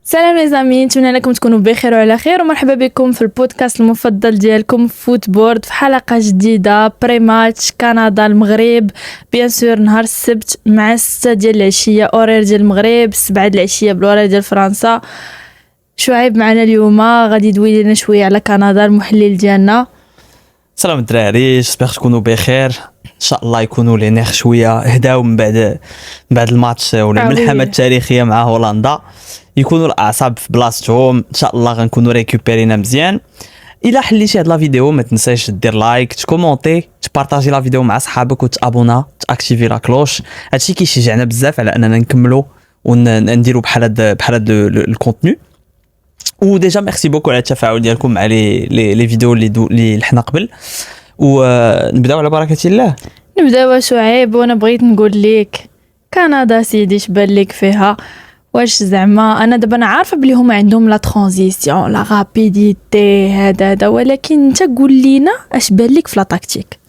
سلام يا زامي، نتمنى لكم تكونوا بخير وعلى خير، ومرحبا بكم في البودكاست المفضل ديالكم فوتبورد في حلقه جديده بري ماتش كندا المغرب. بيان سور نهار السبت مع 6 ديال العشيه اورير ديال المغرب، 7 ديال العشيه بالاورير ديال فرنسا. شعيب معنا اليوم غادي يدوي لنا شويه على كندا، المحلل ديالنا. سلام الدراري، جيسبر تكونوا بخير ان شاء الله. يكونوا لي نير شويه هداو من بعد الماتش ولا الملحمه التاريخيه مع هولندا، يكونوا الاعصاب في بلاصتهم ان شاء الله. غنكونوا ريكوبيرينا مزيان. الا حليتي هاد لا فيديو ما تنساش دير لايك، تكومونتي، تبارطاجي لا فيديو مع صحابك وتابونا، تاكتيفي لا كلوش. هادشي كيشجعنا بزاف على اننا نكملوا ونديروا بحال هاد الكونتوني. وديجا ميرسي بوكو على التفاعل ديالكم مع لي فيديو اللي حنا قبل. ونبداو على بركه الله. نبداو شعيب، وانا بغيت نقول لك كندا سيدي شبان لك فيها. واش زعما انا دابا عارفه بلي هما عندهم لا ترانزيسيون لا رابيديتي هذا، ولكن انت قول لينا اش بان لك في لا تاكتيك؟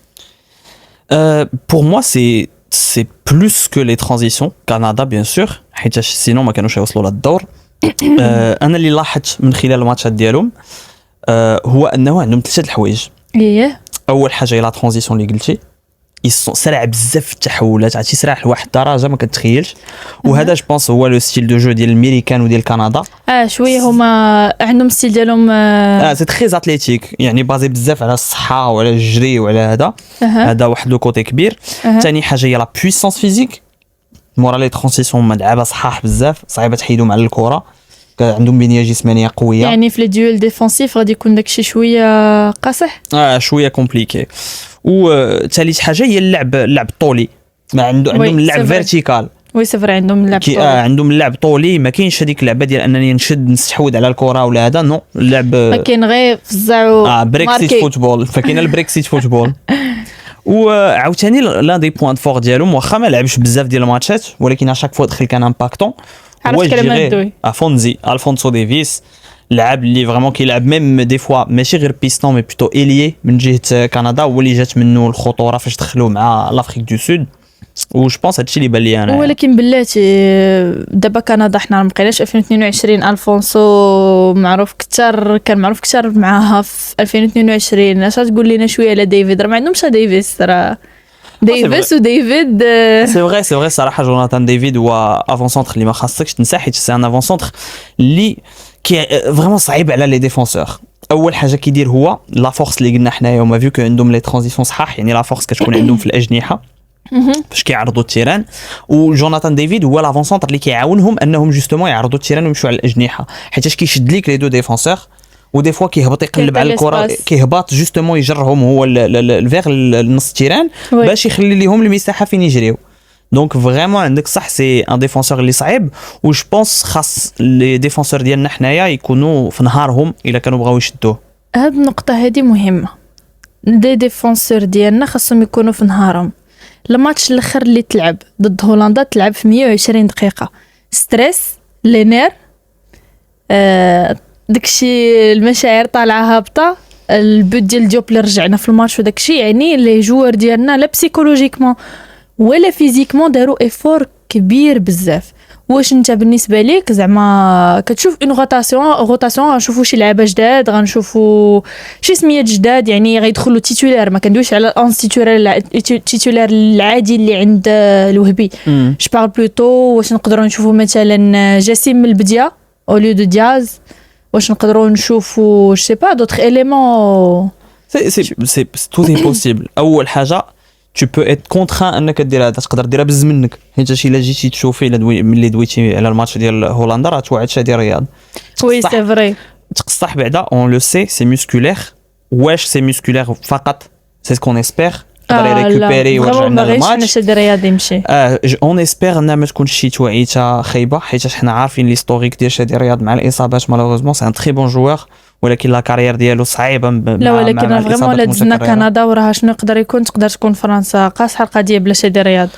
Pour moi c'est plus que les transitions Canada bien sûr، حيت sinon ما كانوش يوصلوا للدور. انا اللي لاحظت من خلال الماتشات ديالهم هو انه عندهم ثلاثه الحوايج. ايه، اول حاجه هي لا ترانزيسيون اللي قلتي، سرع بزاف في التحولات، عرفتي سرع لواحد الدرجه ما كتخيلش. وهذا جو بونس هو لو ستيل دو جو ديال الامريكان وديال كندا. شويه هما عندهم ستيل ديالهم سي تري اتليتيك، يعني بازي بزاف على الصحه وعلى الجري وعلى هذا. هذا واحد لو كوتي كبير. ثاني حاجه هي لا بويسونس فيزيك، مورا لي ترانزيسيون ما لعابه صحاح بزاف، صعيبه تحيدهم على الكره، عندهم بنيه جسمانيه قويه. يعني في لي ديول ديفونسيف غادي يكون داكشي شويه قاصح، شويه كومبليكي. وثالث حاجه هي اللعب الطولي، ما عندهم اللعب فيرتيكال. وي سفر عندهم اللعب طولي. عندهم اللعب طولي، ما كاينش هذيك اللعبه ديال انني نستحوذ على الكره ولا هذا، نو اللعب ما كاين غير فزعوا بريكسيت فوتبول، فكاين البريكسيت فوتبول. وعاوتاني لا دي بوين فور ديالهم، واخا ما لعبش بزاف ديال الماتشات ولكن اشاك فوا دخل كان امباكتون. عرفت كلمات دوي الفونسو ديفيس، لعب اللي فريمون كيلعب ميم دي فوا ماشي غير بيستون مي بلوتو اليي من جهه كندا، هو اللي جات منه الخطوره فاش دخلوا مع لافريك دو سود. و جو بونس هادشي اللي بان لي انا. ولكن بلاتي دابا كندا حنا ما بقيناش 2022. الفونسو معروف كثر، كان معروف كثر معاها في 2022. اش تقول لنا شويه على ديفيد؟ راه ما عندهمش ديفيس، راه ديفيس وديفيد سي فري صراحه. جوناثان ديفيد هو افون سونتر اللي ما خاصكش تنسى، حيت سي ان افون سونتر اللي كي فريمون صعيب على لي ديفونسور. اول حاجه كيدير هو لا فورس اللي قلنا حنايا، وما فيو كو عندهم لي ترانزيسيون صحاح، يعني لا فورس كتكون عندهم في الاجنحه باش كيعرضوا التيران. وجوناثان ديفيد هو لافون سونتر اللي كيعاونهم انهم جوستومون يعرضوا التيران ويمشوا على الاجنحه، حيت كيشد ليك لي دو ديفونسور، ودي فوا كيهبط يقلب على الكره، كيهبط جوستومون يجرهم هو الفيغ النص التيران باش يخلي لهم المساحه فين يجريو. دونك فريمون عندك صح، سي ان ديفونسور اللي صعيب. و جو بونس خاص لي ديفونسور ديالنا حنايا يكونوا في نهارهم الا كانوا بغاو يشدوه. هاد النقطه هذه مهمه، دي ديفونسور ديالنا خاصهم يكونوا في نهارهم. الماتش الاخر اللي تلعب ضد هولندا تلعب في 120 دقيقه، ستريس لي نير، داكشي المشاعر طالعه هابطه، البوت ديال ديوب اللي رجعنا في الماتش وداكشي، يعني لي جوار ديالنا لا بسيكولوجيكمون ولا فيزيكمون داروا ايفور كبير بزاف. واش انت بالنسبه ليك زعما كتشوف اون روتاسيون غنشوفوا شي لعابه جداد، غنشوفوا شي سميات جداد، يعني غيدخلوا تيتولار، ما كندويش على الانس تيتولار العادي اللي عند الوهبي. جو بارل بلوتو واش نقدروا نشوفوا مثلا جاسم من البديه او ليو دو دياز، واش نقدروا نشوفوا جو سي با دوطخ اليمون. سي تو سي بوسيبل. اول حاجه tu peux être contraint انك دير هذا، تقدر ديرها بز منك، حيت شي الا جيتي تشوفي الا ملي دويتي على الماتش ديال هولندا راه توعدش هادي رياض. وي سي فري، تقصح بعدا اون لو سي سي موسكولير. واش سي موسكولير فقط؟ سي سكون اسبير يقدر ريكوبيري ويرجع لنا الماتش. شي رياضه يمشي اون اسبير انها ما تكونش شي توعيته خايبه، حيت حنا عارفين ليستوريك ديال شادي رياض مع الاصابات مالوغوزمون سي ان تري بون جوور، ولكن لا كارير ديالو صعيبه. لا ولكن فريمون لا دزنا كندا وراها شنو يقدر يكون، تقدر تكون فرنسا قاصحه القضيه بلا شادي رياض.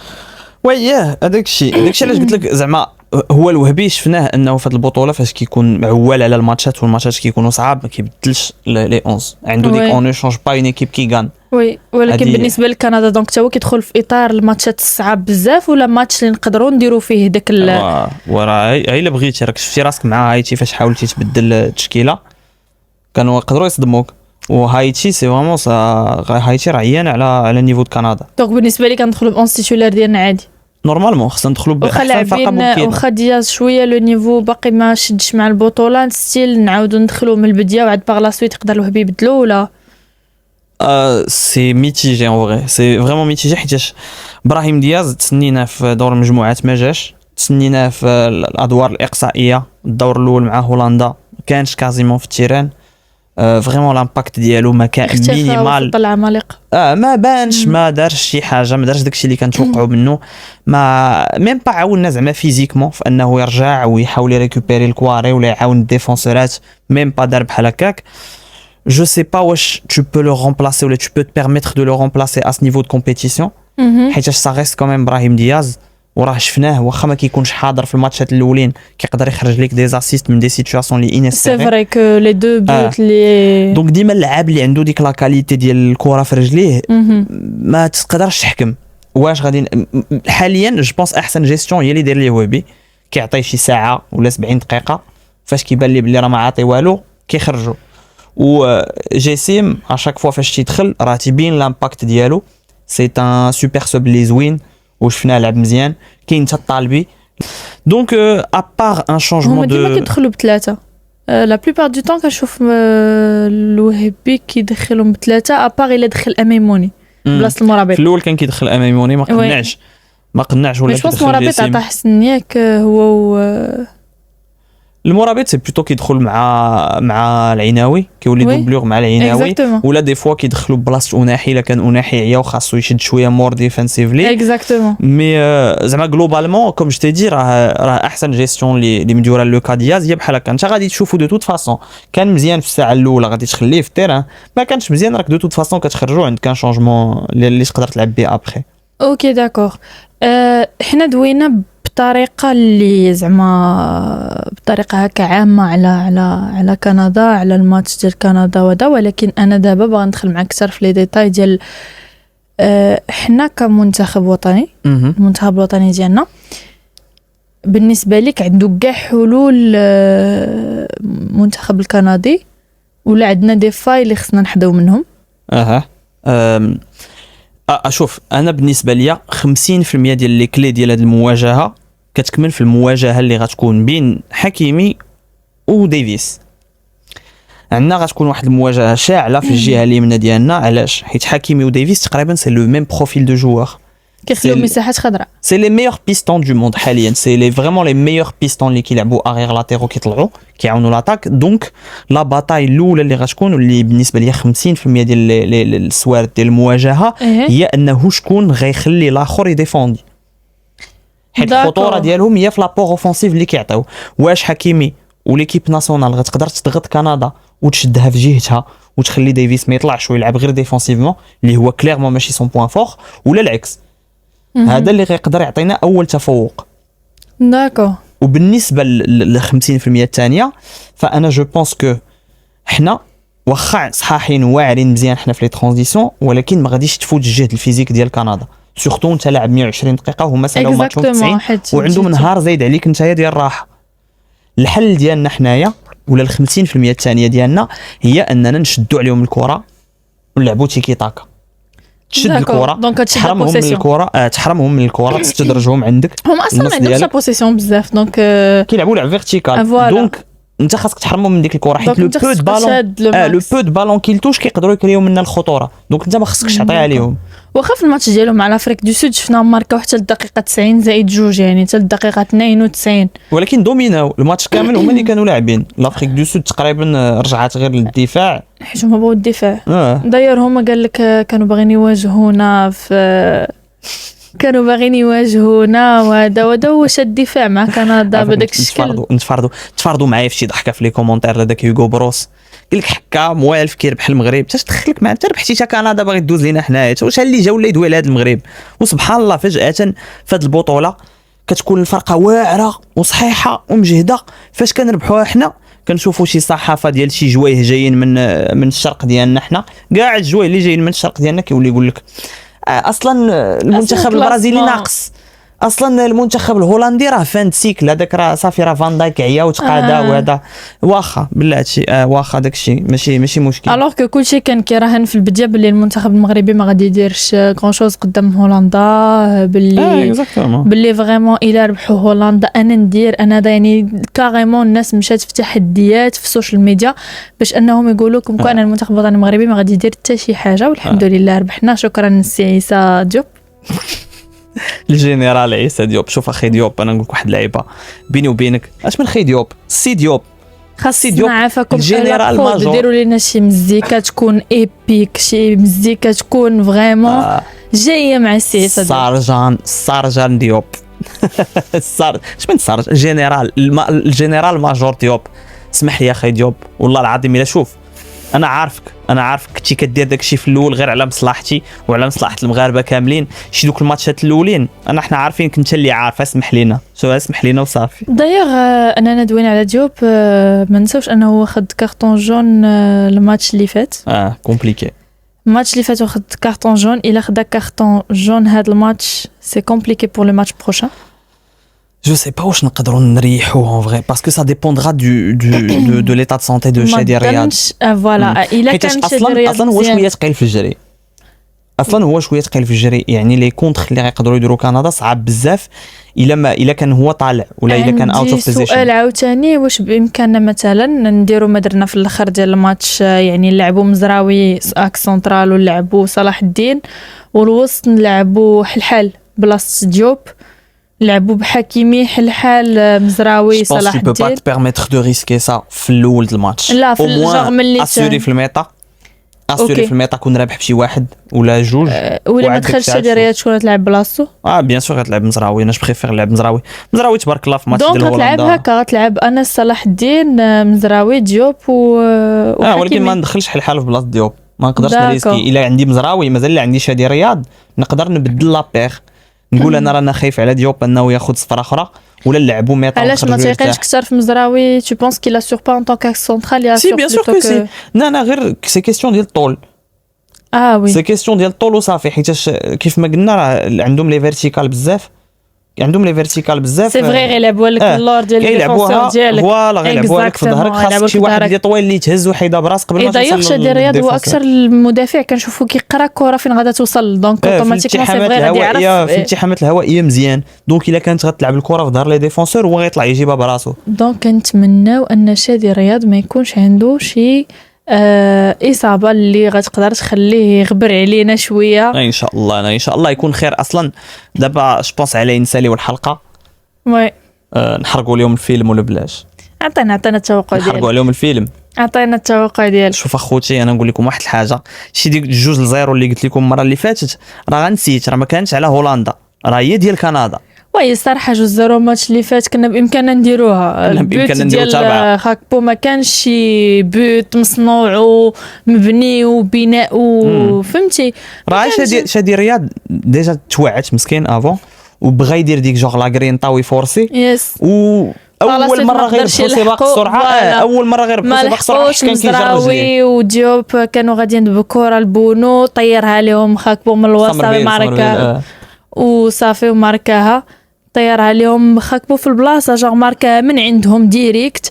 وي هذاك الشيء علاش قلت لك زعما هو الوهبي شفناه انه في هذه البطوله فاش كيكون معول على الماتشات والماتشات كيكونوا صعاب ما كيبدلش لي 11 عنده ديك اون نو شونج با اون ايكيب كي غان. وي ولكن هادي- بالنسبه لكندا دونك تا هو كيدخل في اطار الماتشات الصعاب بزاف ولا ماتش اللي نقدروا نديروا فيه داك وراه هي الا بغيتي راك شفتي راسك مع هايتي فاش حاولتي تبدل التشكيله كانوا يقدروا يصدموك. وهايتي سي فريمون هايتي راه عيان على النيفو د كندا. دونك بالنسبه لي كندخلوا ب 11 تيتولار ديالنا عادي نورمالمون خصنا ندخلوا واخا باحسن فرقه لاعبين ممكن. واخا دياز شويه لو نيفو باقي ما شدش مع البطوله ستيل نعاودوا ندخلوا من البدايه وعاد باغ لا سويت يقدر الوهبي يبدلوا ولا سي ميتيجي ان فغي سي فريمون ميتيجي حيتاش ابراهيم دياز تسنينا في دور المجموعات ما جاش تسنيناه في الادوار الاقصائيه الدور الاول مع هولندا ما كانش كازيمون في التيران فريمون لامباكت ديالو ما كان اختفى مينيمال وفضل العمالقه ما بانش ما دارش شي حاجه ما دارش داكشي اللي كنتوقعوا منه ما ميم با عاوننا زعما فيزيكمون في انه يرجع ويحاول يريكوبيري الكواري ولا يعاون الديفونسورات ميم با دار بحال هكاك. Je sais pas واش tu peux le remplacer ou tu peux te permettre de le remplacer à ce niveau de compétition حيت ça reste quand même ابراهيم دياز وراه شفناه واخا ما كيكونش حاضر في الماتشات الاولين كيقدر يخرج لك دي اسيست من دي سيتوياسيون لي سي انيسبيري. فري كو لي دو بوت لي دونك ديما اللعاب اللي عنده ديك لا كاليتي ديال الكره في رجليه ما تقدرش تحكم واش غادي حاليا جو بونس احسن جيستيون هي اللي داير ليه وهبي كيعطيه شي ساعه ولا 70 دقيقه فاش كيبان لي بلي راه ما عاطي والو كيخرجوا. و جيسيم اشاك فوا فاش تيدخل راه تيبين لامباكت ديالو سي ان سوبر سوب لي زوين وشفناه لعب مزيان كاين حتى الطالبي دونك ابار ان شونجمون هما ديما دو كيدخلوا بثلاثه لا بلوبار دو طون كنشوف الوهبي كيدخلهم بثلاثه ابار الا دخل اميموني بلاصه المرابط. في الاول كان كيدخل امامي ما قنعش ولا مش بس كيدخل مرابط جيسيم. عطا حسن ياك هو المرابط سي بلوتو كيدخل مع العناوي كيولي وي. دوبلور مع العناوي Exactement. ولا دي فوا كيدخلوا بلاصه اناحي الا كان اناحي عيا وخاصو يشد شويه مور ديفنسيفلي اكزاكتومون مي زعما جلوبالمون كوم جو تي دي راه احسن جيستيون اللي مديوره لوكا دياز هي بحال هكا انت غادي تشوفو دو توت فاسون كان مزيان في الساعه الاولى غادي تخليه في التيران ما كانش مزيان راك دو توت فاسون كتخرجو عندك كان شونجمون اللي تقدر تلعب به ابخي. اوكي داكوغ حنا دوينا بطريقه اللي زعما بطريقه هكا عامه على كندا على الماتش ديال كندا ودا ولكن انا دابا باغا ندخل معاك اكثر في لي ديتاي ديال حنا كمنتخب وطني المنتخب الوطني ديالنا بالنسبه لك عنده كاع حلول المنتخب الكندي ولا عندنا دي فاي اللي خصنا نحداو منهم؟ اشوف انا بالنسبه ليا 50% ديال لي كلي ديال هذه المواجهه كتكمل في المواجهه اللي غتكون بين حكيمي وديفيس. عندنا غتكون واحد المواجهه شاعله في الجهه اليمنى ديالنا علاش حيت حكيمي وديفيس تقريبا سي لو ميم بروفيل دو جوار كيخليو مساحات خضراء سي لي ميور بيستون دو موند حاليا سي لي فريمون لي ميور بيستون اللي كيلعبوا اغير لاتيرو كيطلعوا كيعاونوا لاطاك دونك لا باتاي الاولى اللي غتكون واللي بالنسبه ليا 50% ديال السوارد ديال المواجهه هي انه شكون غيخلي الاخر يديفوندي حيت الخطوره ديالهم هي في لابور اوفونسيف اللي كيعطيو واش حكيمي وليكيب ناسيونال غتقدر تضغط كندا وتشدها في جهتها وتخلي ديفيس ما يطلعش ويلعب غير ديفونسيفمون اللي هو كليرمون ماشي سون بوين فور ولا العكس هذا اللي غيقدر يعطينا اول تفوق. داكو وبالنسبه ل 50% الثانيه فانا جو بونس كو حنا واخا صحاحين واعرين مزيان حنا في لي ترانزيسيون ولكن ما غاديش تفوت الجهد الفيزيك ديال كندا سورتو انت لاعب 120 دقيقه وهما سالاو ماتشهم 90 وعندهم نهار زايد عليك نتايا ديال الراحه. الحل ديالنا حنايا ولا ال 50% الثانيه ديالنا هي اننا نشدوا عليهم الكره ونلعبوا تيكي تاكا تشد الكره تحرمهم من الكره تحرمهم من الكره تستدرجهم عندك هم اصلا ما عندهمش بوسيسيون بزاف دونك كيلعبوا لعب فيرتيكال دونك انت خاصك تحرمهم من ديك الكره حيت لو بو دو بالون لو بو دو بالون كيلتوش كيقدروا يكريو منا الخطوره دونك انت ما خصكش تعطي عليهم. واخا في الماتش ديالهم مع لافريك دو سود شفناهم ماركاو حتى الدقيقه 90 زائد جوج يعني حتى الدقيقه 92 ولكن دوميناو الماتش كامل هما اللي كانوا لاعبين. لافريك دو سود تقريبا رجعت غير للدفاع حيت هما بغاو الدفاع داير هما قال لك كانوا باغيين يواجهونا كانوا باغيين يواجهونا وهذا هو شاد الدفاع مع كندا بداك الشكل. تفرضوا معايا في شي ضحكه في لي كومونتير هذاك هيغو بروس قال لك حكا موالف كيربح المغرب حتى تدخلك مع انت ربحتي حتى كندا باغي دوز لينا حنايا واش اللي جا ولا يدوي لهذا المغرب. وسبحان الله فجاه في هذه البطوله كتكون الفرقه واعره وصحيحه ومجهده. فاش كنربحوها حنا كنشوفوا شي صحافه ديال شي جوايه جايين من الشرق ديالنا حنا، كاع الجوايه اللي جايين من الشرق ديالنا كيولي يقول لك اصلا المنتخب البرازيلي ناقص، اصلا المنتخب الهولندي راه فان سيكل، هذاك راه صافي راه فان دايك عيا وتقادا وهذا. واخا بالله هادشي واخا داكشي ماشي مشكل. الوغ كو كلشي كان كيراهن في البدايه باللي المنتخب المغربي ما غادي يديرش غون شوز قدام هولندا، باللي فريمون الا ربحوا هولندا انا ندير انا يعني كاريمون الناس مشات في تحديات في السوشيال ميديا باش انهم يقولوا لكم كان المنتخب الوطني المغربي ما غادي يدير حتى شي حاجه، والحمد لله ربحنا. شكرا السي عيسى ديوب. الجنرال عيسى ديوب. شوف اخي ديوب انا نقول لك واحد اللعيبه بيني وبينك، اش من خي ديوب سي ديوب خاص نعافاكم الجنرال ماجور، ديروا لينا شي مزيكا تكون ايبيك، شي مزيكا تكون فريمون جايه مع السي عيسى سارجان ديوب اش من جنرال الجنرال ماجور ديوب. اسمح لي يا اخي ديوب والله العظيم الا شوف انا عارفك كنتي كدير داكشي في الاول غير على مصلحتي وعلى مصلحه المغاربه كاملين. شي دوك الماتشات الاولين حنا عارفين كنت اللي عارف. اسمح لينا اسمح لينا وصافي. دايوغ اننا دوينا على ديوب ما نساوش انه واخد كارطون جون الماتش اللي فات. كومبليكي الماتش اللي فات واخد كارطون جون. الا خدا كارطون جون هذا الماتش سي كومبليكي بور لو ماتش بروشان. Je sais pas واش نقدروا نريحوا en vrai parce que ça dépendra de l'état de santé de Chadi Riyad. Voilà الا كان Chadi Riyad اصلا هو شويه ثقيل في الجري، يعني لي كونتر اللي غيقدروا يديروا كندا صعب بزاف الا كان هو طالع ولا الا كان اوت اوف بوزيشن. سؤال عاوتاني واش بامكاننا مثلا نديروا ما درنا في الاخر ديال الماتش، يعني نلعبوا مزراوي اك سنترال ونلعبوا صلاح الدين والوسط نلعبوا حلحال بلاصه ديوب، لعبوا بحكيمي حلحال مزراوي صلاح الدين. Je pense que tu peux pas te permettre de risquer ça في الاول د الماتش. لا في الجوغ ملي اسوري في الميطا كون رابح بشي واحد ولا جوج ولا ما دخلش شادي رياض شكون تلعب بلاصتو. بيان سور غتلعب مزراوي. انا بريفير نلعب مزراوي تبارك الله في ماتش ديال هولندا. دونك غتلعب هكا غتلعب انس صلاح الدين مزراوي ديوب ولكن ما ندخلش حلحال في بلاصه ديوب، ما نقدرش نريسكي. الا عندي مزراوي مازال عندي شادي رياض نقدر نبدل لابير، نقول انا رانا خايف على ديوب انه ياخذ صفره اخرى ولا نلعبوا ميطا. علاش ما تيقينش كثر في مزراوي؟ tu penses qu'il assure pas en tant qu'axe central? سي بيان سور كو سي لا غير سي كيستيون ديال الطول. وي سي كيستيون ديال الطول وصافي، حيتاش كيف ما قلنا راه عندهم لي فيرتيكال بزاف سي فري غيلعبوا لك اللور ديال الديفونسور ديالك فوالا غيلعبوا لك في ظهرك. خاصك شي واحد اللي طويل اللي تهز وحيده براس قبل ما توصل. دايوغ شادي رياض هو اكثر المدافع كنشوفو كيقرا الكره فين غادا توصل، دونك اوتوماتيكمون سي فري غادي يعرف في الالتحامات الهوائيه مزيان. دونك الا كانت غتلعب الكره في ظهر لي ديفونسور هو غيطلع يجيبها براسو. دونك كنتمناو ان شادي رياض ما يكونش عنده شي اصابه اللي غتقدر تخليه يغبر علينا شويه. ان شاء الله يكون خير. اصلا دابا جوبونس على نساليو الحلقه وي نحرقوا اليوم الفيلم ولا بلاش؟ عطينا التوقع ديالك. نحرقوا عليهم الفيلم. عطينا التوقع ديالك. شوف اخوتي انا نقول لكم واحد الحاجه، شي ديك 2-0 اللي قلت لكم المره اللي فاتت راه غنسيت، راه ما كانتش على هولندا، راه هي ديال كندا. وي الصراحه 2-0 الماتش اللي فات كنا بامكاننا نديروها. البوت ديال خاكبو ما كانش شي بوت مصنوع ومبني وبناء فهمتي. راه شادي رياض ديجا توعت مسكين افون وبغى يدير ديك جوغ لا غرين طاوي فورسي اول مره غير سباق السرعه. اول مره غير سباق السرعه كان كيجري وديوب كانوا غاديين بالكره البونو طيرها لهم خاكبو من الوسط ماركا وصافي وماركاها طيرها لهم خاكبو في البلاصه جوغ ماركا من عندهم ديريكت.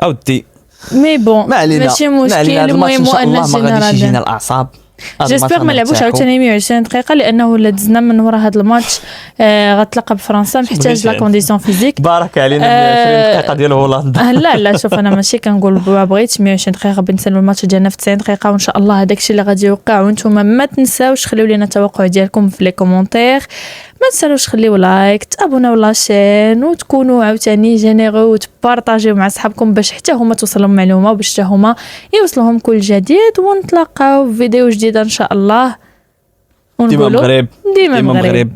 اودي مي بون ماشي مشكل. المهم ان غاديش يجينا الاعصاب. جيسبر ما لعبوش عاوتاني 120 دقيقه لانه لا دزنا من ورا هذا الماتش غتلقى بفرنسا محتاج لا كونديسيون فيزيك. بارك علينا 120 دقيقه ديال هولندا. لا شوف انا ماشي كنقول بغيت 120 دقيقه بنسالوا الماتش ديالنا في 90 دقيقه وان شاء الله هذاك الشيء اللي غادي يوقع. وانتم ما تنساوش خليو لنا التوقع ديالكم في لي كومونتير، ما تنساوش خليو لايك تابوناو لاشين وتكونوا عاوتاني جينيرو وتبارطاجيو مع صحابكم باش حتى هما توصلهم معلومه وباش حتى هما يوصلهم كل جديد. ونتلاقاو في فيديو جديد ان شاء الله. ديما مغرب.